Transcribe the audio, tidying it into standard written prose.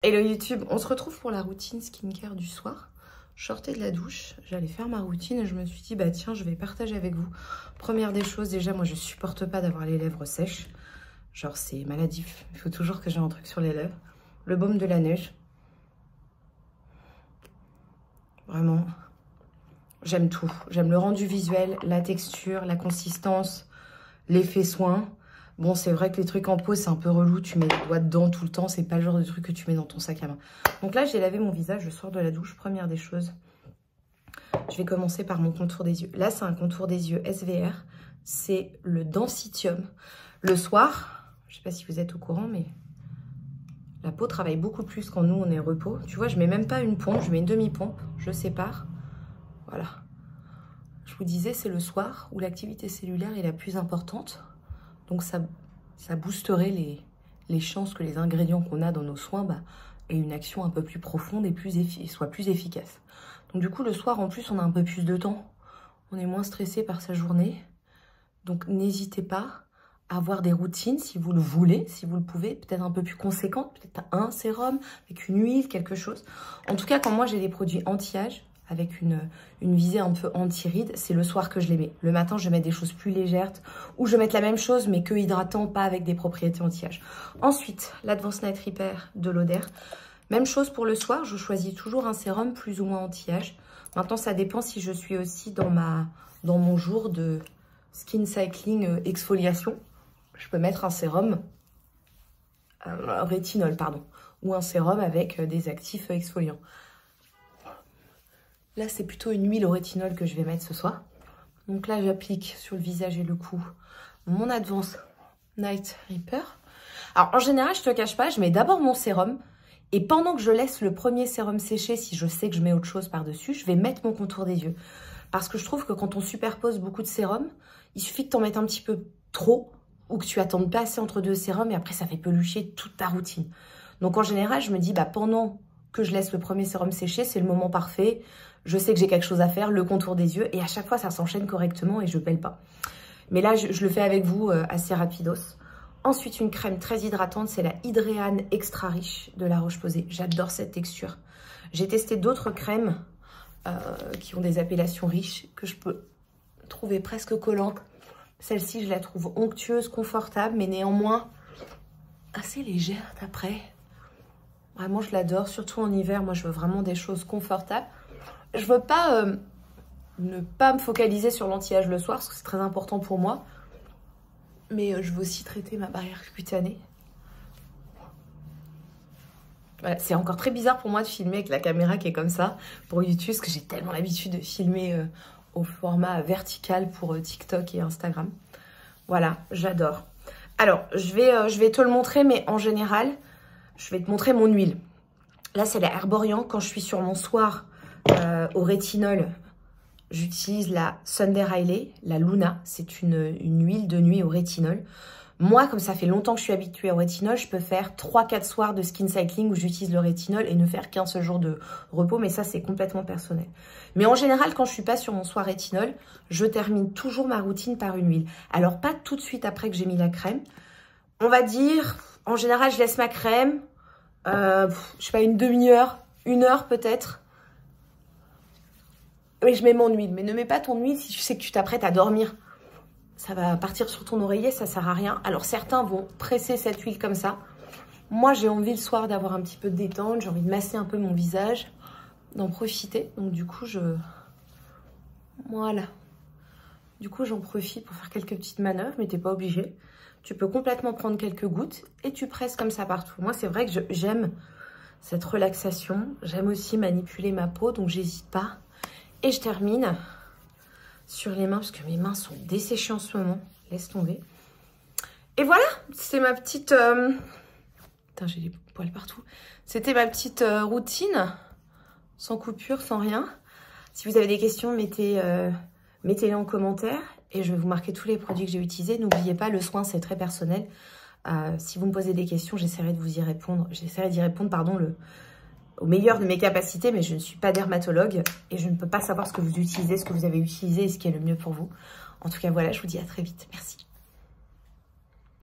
Hello YouTube, on se retrouve pour la routine skincare du soir. Je sortais de la douche, j'allais faire ma routine et je me suis dit bah tiens je vais partager avec vous. Première des choses, déjà moi je supporte pas d'avoir les lèvres sèches. Genre c'est maladif, il faut toujours que j'ai un truc sur les lèvres. Le baume de la neige. Vraiment, j'aime tout. J'aime le rendu visuel, la texture, la consistance, l'effet soin. Bon, c'est vrai que les trucs en peau, c'est un peu relou. Tu mets les doigts dedans tout le temps. C'est pas le genre de truc que tu mets dans ton sac à main. Donc là, j'ai lavé mon visage. Je sors de la douche. Première des choses, je vais commencer par mon contour des yeux. Là, c'est un contour des yeux SVR. C'est le Densitium. Le soir, je sais pas si vous êtes au courant, mais la peau travaille beaucoup plus quand nous, on est repos. Tu vois, je mets même pas une pompe. Je mets une demi-pompe. Je sépare. Voilà. Je vous disais, c'est le soir où l'activité cellulaire est la plus importante. Donc ça boosterait les chances que les ingrédients qu'on a dans nos soins aient une action un peu plus profonde et soient plus efficaces. Donc du coup, le soir, en plus, on a un peu plus de temps. On est moins stressé par sa journée. Donc n'hésitez pas à avoir des routines, si vous le voulez, si vous le pouvez, peut-être un peu plus conséquentes, peut-être un sérum avec une huile, quelque chose. En tout cas, quand moi j'ai des produits anti-âge, avec une visée un peu anti-rides, c'est le soir que je les mets. Le matin, je mets des choses plus légères, ou je mets la même chose, mais que hydratant, pas avec des propriétés anti-âge. Ensuite, l'Advanced Night Repair de l'Oder. Même chose pour le soir, je choisis toujours un sérum plus ou moins anti-âge. Maintenant, ça dépend si je suis aussi dans mon jour de skin cycling exfoliation. Je peux mettre un sérum rétinol, pardon, ou un sérum avec des actifs exfoliants. Là, c'est plutôt une huile au rétinol que je vais mettre ce soir. Donc là, j'applique sur le visage et le cou mon Advanced Night Repair. Alors, en général, je te cache pas, je mets d'abord mon sérum. Et pendant que je laisse le premier sérum sécher, si je sais que je mets autre chose par-dessus, je vais mettre mon contour des yeux. Parce que je trouve que quand on superpose beaucoup de sérums, il suffit que tu en mettes un petit peu trop ou que tu attendes pas assez entre deux sérums et après, ça fait pelucher toute ta routine. Donc, en général, je me dis, pendant que je laisse le premier sérum sécher, c'est le moment parfait. Je sais que j'ai quelque chose à faire, le contour des yeux. Et à chaque fois, ça s'enchaîne correctement et je pèle pas. Mais là, je le fais avec vous assez rapidos. Ensuite, une crème très hydratante, c'est la Hydréane Extra Riche de La Roche-Posay. J'adore cette texture. J'ai testé d'autres crèmes qui ont des appellations riches que je peux trouver presque collantes. Celle-ci, je la trouve onctueuse, confortable, mais néanmoins assez légère après. Vraiment, je l'adore, surtout en hiver. Moi, je veux vraiment des choses confortables. Je veux pas ne pas me focaliser sur l'anti-âge le soir, parce que c'est très important pour moi. Mais je veux aussi traiter ma barrière cutanée. Voilà, c'est encore très bizarre pour moi de filmer avec la caméra qui est comme ça pour YouTube, parce que j'ai tellement l'habitude de filmer au format vertical pour TikTok et Instagram. Voilà, j'adore. Alors, je vais te le montrer, mais en général, je vais te montrer mon huile. Là, c'est la Herborian. Quand je suis sur mon soir au rétinol, j'utilise la Sunday Riley, la Luna. C'est une huile de nuit au rétinol. Moi, comme ça fait longtemps que je suis habituée au rétinol, je peux faire 3-4 soirs de skin cycling où j'utilise le rétinol et ne faire qu'un seul jour de repos. Mais ça, c'est complètement personnel. Mais en général, quand je suis pas sur mon soir rétinol, je termine toujours ma routine par une huile. Alors, pas tout de suite après que j'ai mis la crème. On va dire, en général, je laisse ma crème, je sais pas, une demi-heure, 1 heure peut-être. Oui, je mets mon huile, mais ne mets pas ton huile si tu sais que tu t'apprêtes à dormir. Ça va partir sur ton oreiller, ça sert à rien. Alors certains vont presser cette huile comme ça. Moi, j'ai envie le soir d'avoir un petit peu de détente, j'ai envie de masser un peu mon visage, d'en profiter. Donc du coup, voilà. Du coup, j'en profite pour faire quelques petites manœuvres, mais t'es pas obligé. Tu peux complètement prendre quelques gouttes et tu presses comme ça partout. Moi, c'est vrai que j'aime cette relaxation. J'aime aussi manipuler ma peau, donc j'hésite pas. Et je termine sur les mains, parce que mes mains sont desséchées en ce moment. Laisse tomber. Et voilà, c'est ma petite... Putain, j'ai des poils partout. C'était ma petite routine, sans coupure, sans rien. Si vous avez des questions, mettez-les en commentaire. Et je vais vous marquer tous les produits que j'ai utilisés. N'oubliez pas, le soin, c'est très personnel. Si vous me posez des questions, j'essaierai d'y répondre. J'essaierai d'y répondre, pardon, au meilleur de mes capacités, mais je ne suis pas dermatologue et je ne peux pas savoir ce que vous utilisez, ce que vous avez utilisé et ce qui est le mieux pour vous. En tout cas, voilà, je vous dis à très vite. Merci.